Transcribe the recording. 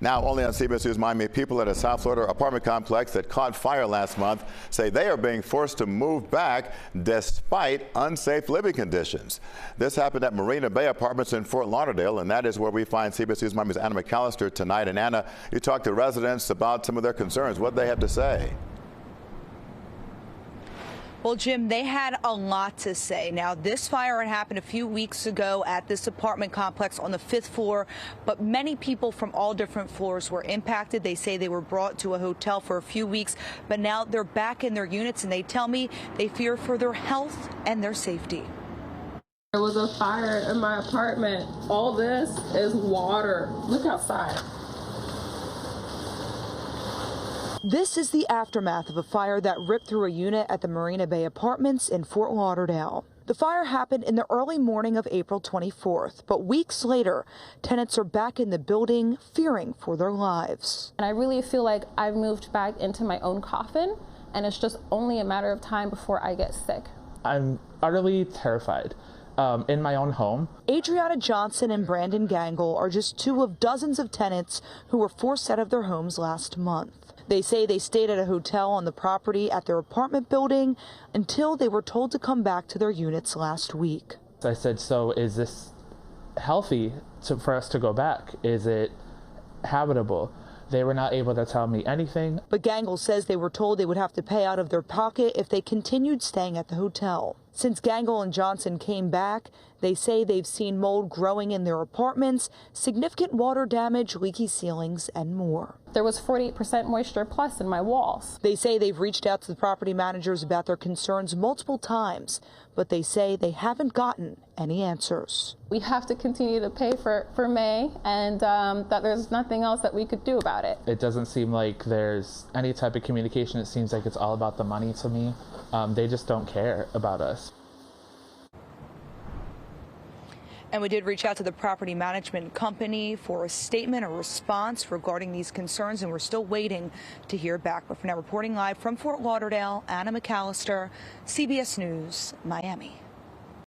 Now, only on CBS News Miami, people at a South Florida apartment complex that caught fire last month say they are being forced to move back despite unsafe living conditions. This happened at Marina Bay Apartments in Fort Lauderdale, and that is where we find CBS News Miami's Anna McAllister tonight. And Anna, you talked to residents about some of their concerns. What do they have to say? Well, Jim, they had a lot to say. Now, this fire had happened a few weeks ago at this apartment complex on the 5th floor, but many people from all different floors were impacted. They say they were brought to a hotel for a few weeks, but now they're back in their units, and they tell me they fear for their health and their safety. There was a fire in my apartment. All this is water. Look outside. This is the aftermath of a fire that ripped through a unit at the Marina Bay Apartments in Fort Lauderdale. The fire happened in the early morning of April 24th, but weeks later, tenants are back in the building fearing for their lives. And I really feel like I've moved back into my own coffin, and it's just only a matter of time before I get sick. I'm utterly terrified. In my own home. Adriana Johnson and Brandon Gangle are just two of dozens of tenants who were forced out of their homes last month. They say they stayed at a hotel on the property at their apartment building until they were told to come back to their units last week. I said, so is this healthy for us to go back? Is it habitable? They were not able to tell me anything. But Gangle says they were told they would have to pay out of their pocket if they continued staying at the hotel. Since Gangle and Johnson came back, they say they've seen mold growing in their apartments, significant water damage, leaky ceilings, and more. There was 48% moisture plus in my walls. They say they've reached out to the property managers about their concerns multiple times, but they say they haven't gotten any answers. We have to continue to pay for May, and that there's nothing else that we could do about it. It doesn't seem like there's any type of communication. It seems like it's all about the money to me. They just don't care about us. And we did reach out to the property management company for a statement or response regarding these concerns, and we're still waiting to hear back. But for now, reporting live from Fort Lauderdale, Anna McAllister, CBS News, Miami.